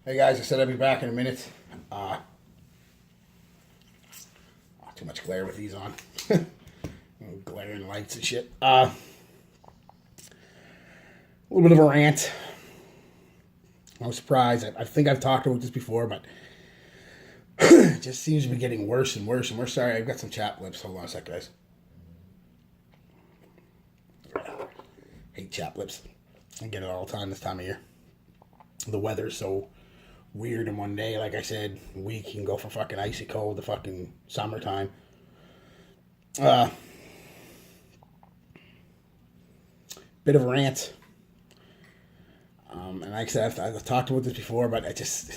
Hey guys, I said I'd be back in a minute. Too much glare with these on. Glaring lights and shit. A little bit of a rant. No surprise. I think I've talked about this before, but it just seems to be getting worse and worse and worse. Sorry, I've got some chapped lips. Hold on a sec, guys. Hate chapped lips. I get it all the time this time of year. The weather's so weird in one day. Like I said, a week you can go from fucking icy cold to fucking summertime. Bit of a rant. And like I said, I've talked about this before, but I just,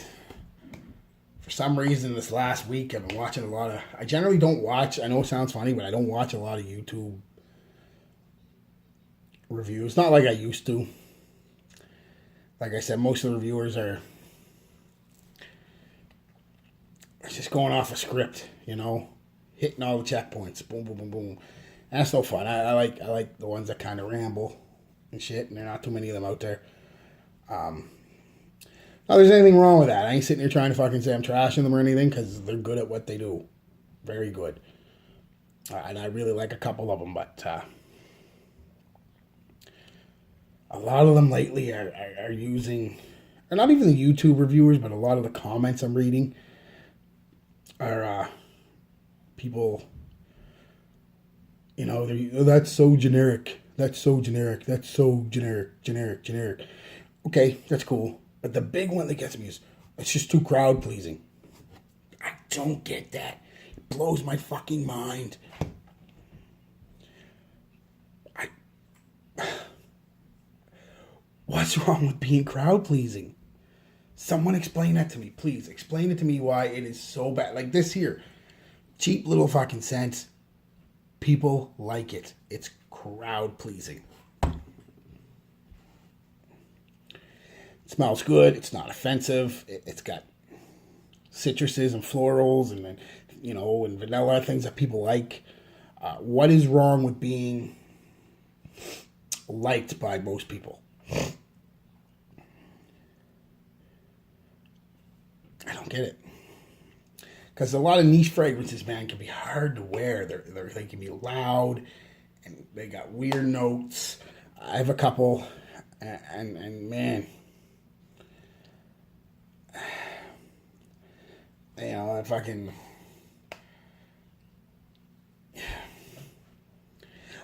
for some reason, this last week I've been watching a lot of. I generally don't watch. I know it sounds funny, but I don't watch a lot of YouTube reviews. Not like I used to. Like I said, most of the reviewers are just going off a script, hitting all the checkpoints, boom, boom, boom, boom. And that's no fun. I like the ones that kind of ramble and shit, and there are not too many of them out there. Not there's anything wrong with that. I ain't sitting here trying to fucking say I'm trashing them or anything, because they're good at what they do. Very good. And I really like a couple of them, but a lot of them lately are using, or not even the YouTube reviewers, but a lot of the comments I'm reading are people, that's so generic. That's so generic. That's so generic. Okay, that's cool. But the big one that gets me is, it's just too crowd pleasing. I don't get that. It blows my fucking mind. What's wrong with being crowd pleasing? Someone explain that to me, please. Explain it to me why it is so bad. Like this here. Cheap little fucking scent. People like it. It's crowd pleasing. It smells good. It's not offensive. It's got citruses and florals and and vanilla, things that people like. What is wrong with being liked by most people? I don't get it. Because a lot of niche fragrances, man, can be hard to wear. They can be loud, and they got weird notes. I have a couple, and man, I fucking.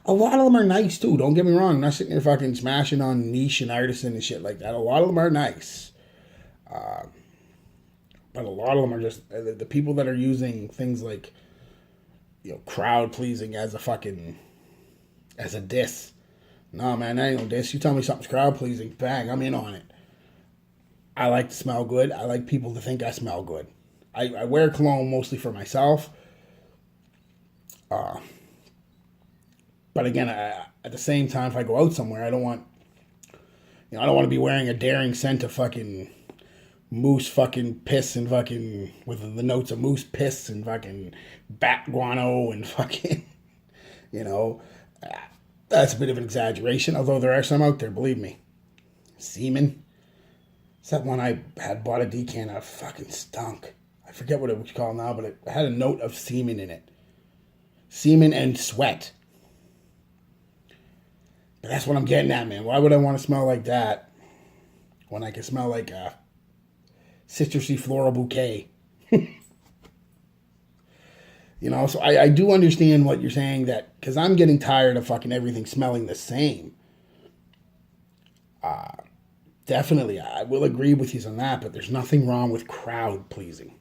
A lot of them are nice too. Don't get me wrong. I'm not sitting there fucking smashing on niche and artisan and shit like that. A lot of them are nice. But a lot of them are just the people that are using things like, crowd pleasing as a diss. No, man, that ain't no diss. You tell me something's crowd pleasing, bang, I'm in on it. I like to smell good. I like people to think I smell good. I wear cologne mostly for myself. But again, at the same time, if I go out somewhere, I don't want to be wearing a daring scent of fucking moose fucking piss and fucking with the notes of moose piss and fucking bat guano and fucking, that's a bit of an exaggeration, although there are some out there, believe me. Semen. It's that one I had bought a decan of, fucking stunk. I forget what it was called now, but it had a note of semen in it. Semen and sweat. But that's what I'm getting at, man. Why would I want to smell like that when I can smell like a citrusy floral bouquet? So I do understand what you're saying, that because I'm getting tired of fucking everything smelling the same. Definitely, I will agree with you on that, but there's nothing wrong with crowd pleasing.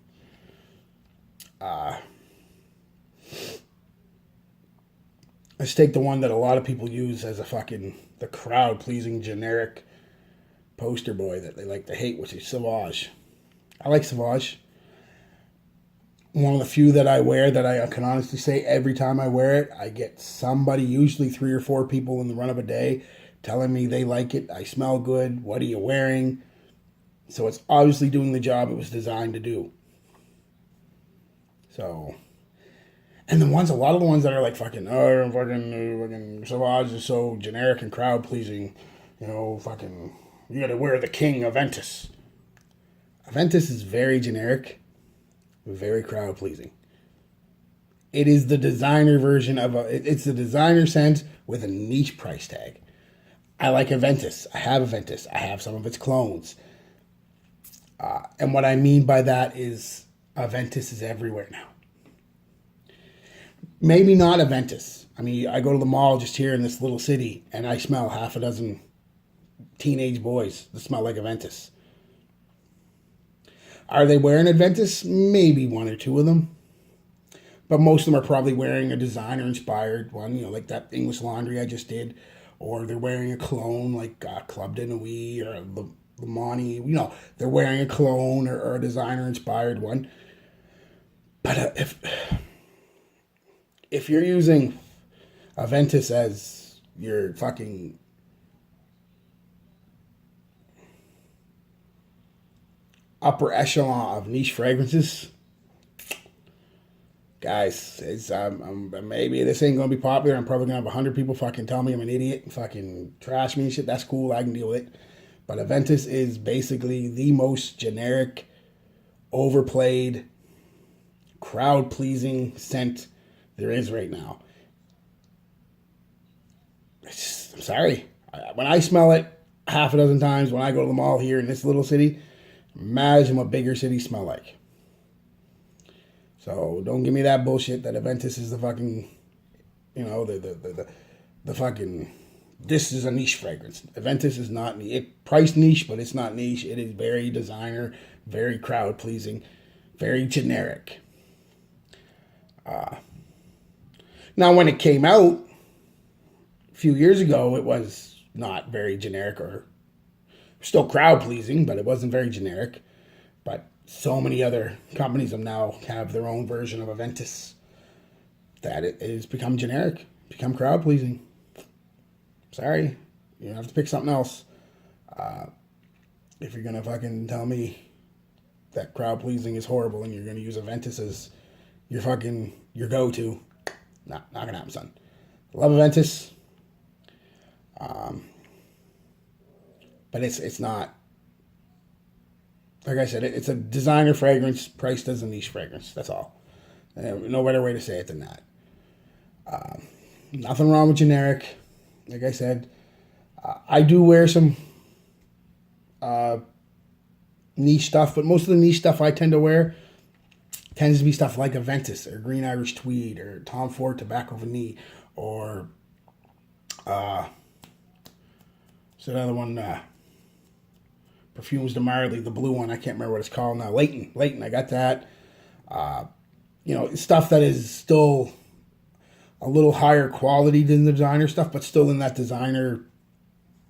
Let's take the one that a lot of people use as the crowd pleasing generic poster boy that they like to hate, which is Sauvage. I like Sauvage. One of the few that I wear that I can honestly say every time I wear it, I get somebody, usually 3 or 4 people in the run of a day, telling me they like it. I smell good. What are you wearing? So it's obviously doing the job it was designed to do. So, and a lot of the ones that are like fucking Sauvage is so generic and crowd pleasing, you gotta wear the King Aventus. Aventus is very generic, very crowd pleasing. It is the designer version of it's the designer scent with a niche price tag. I like Aventus. I have Aventus. I have some of its clones. And what I mean by that is Aventus is everywhere now. Maybe not Aventus. I mean, I go to the mall just here in this little city and I smell half a dozen teenage boys that smell like Aventus. Are they wearing Aventus? Maybe one or two of them. But most of them are probably wearing a designer-inspired one, you know, like that English Laundry I just did. Or they're wearing a cologne like Club de Nuit or Lamani. You know, they're wearing a cologne or a designer-inspired one. But if you're using Aventus as your fucking upper echelon of niche fragrances, guys, it's maybe this ain't gonna be popular. I'm probably gonna have 100 people fucking tell me I'm an idiot and fucking trash me and shit. That's cool. I can deal with it. But Aventus is basically the most generic, overplayed, crowd-pleasing scent there is right now. I'm sorry. When I smell it half a dozen times when I go to the mall here in this little city, imagine what bigger cities smell like. So don't give me that bullshit that Aventus is the fucking, you know, the fucking, this is a niche fragrance. Aventus is not, it priced niche, but it's not niche. It is very designer, very crowd pleasing, very generic. Now when it came out a few years ago, it was not very generic or still crowd pleasing, but it wasn't very generic. But so many other companies now have their own version of Aventus that it has become generic, become crowd pleasing. Sorry, you have to pick something else. If you're gonna fucking tell me that crowd pleasing is horrible and you're gonna use Aventus as your go-to, not gonna happen, son. Love Aventus, but it's not. Like I said, it's a designer fragrance priced as a niche fragrance. That's all. No better way to say it than that. Nothing wrong with generic. Like I said, I do wear some niche stuff, but most of the niche stuff I tend to wear tends to be stuff like Aventus or Green Irish Tweed or Tom Ford Tobacco Vanille or what's another one? Perfumes de Marley, the blue one. I can't remember what it's called now. Leighton. I got that. You know, stuff that is still a little higher quality than the designer stuff, but still in that designer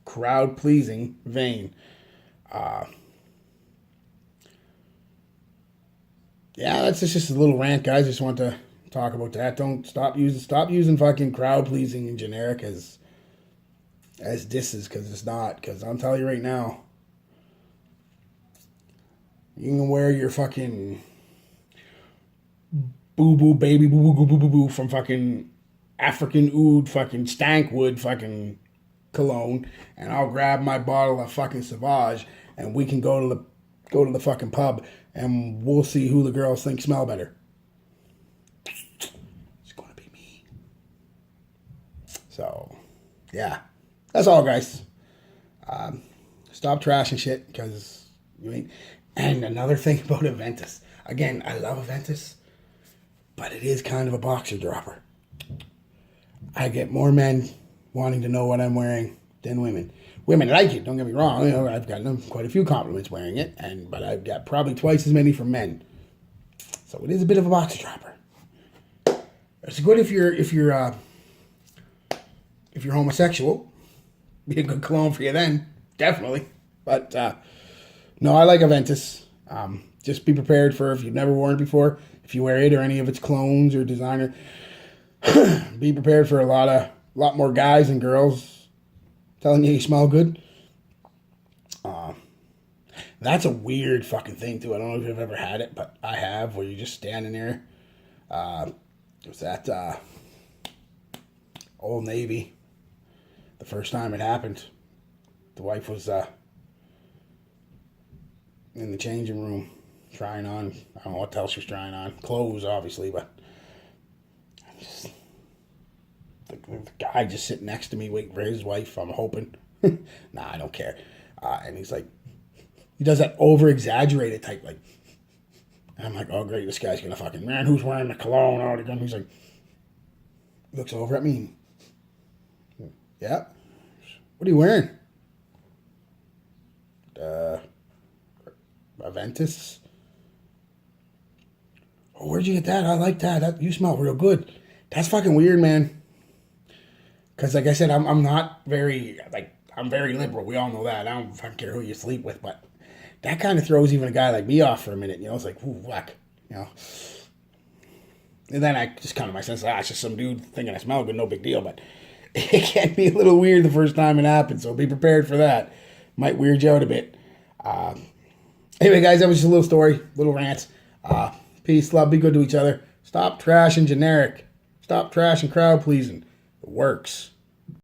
crowd pleasing vein. Yeah, that's just a little rant, guys. Just want to talk about that. Don't stop using fucking crowd pleasing and generic as disses, because it's not. Because I'm telling you right now, you can wear your fucking boo boo baby boo boo boo boo boo from fucking African oud fucking stankwood fucking cologne, and I'll grab my bottle of fucking Sauvage, and we can go to the fucking pub, and we'll see who the girls think smell better. It's gonna be me. So, yeah, that's all, guys. Stop trashing shit, because you ain't. And another thing about Aventus. Again, I love Aventus, but it is kind of a boxer dropper. I get more men wanting to know what I'm wearing than women. Women like it, don't get me wrong. You know, I've gotten quite a few compliments wearing it, but I've got probably twice as many from men. So it is a bit of a boxer dropper. It's good if you're homosexual. Be a good cologne for you then, definitely. But no, I like Aventus. Just be prepared for, if you've never worn it before, if you wear it or any of its clones or designer, be prepared for a lot more guys and girls telling you smell good. That's a weird fucking thing too. I don't know if you've ever had it, but I have, where you're just standing there. It was at Old Navy. The first time it happened, the wife was in the changing room trying on, I don't know what else she was trying on. Clothes, obviously, but just, the guy just sitting next to me waiting for his wife, I'm hoping. Nah, I don't care. And he's like, he does that over-exaggerated type, like, and I'm like, oh, great, this guy's going to fucking, man, who's wearing the cologne? Oh, again. He's like, looks over at me. Yeah. What are you wearing? Aventus. Oh, where'd you get that? I like that. You smell real good. That's fucking weird, man. Because, like I said, I'm not very, like, I'm very liberal. We all know that. I don't fucking care who you sleep with, but that kind of throws even a guy like me off for a minute. You know, it's like, ooh, whack. You know. And then I just come to my sense, it's just some dude thinking I smell good, no big deal. But it can be a little weird the first time it happens, so be prepared for that. Might weird you out a bit. Anyway, guys, that was just a little story, little rant. Peace, love, be good to each other. Stop trashing generic. Stop trashing crowd pleasing. It works.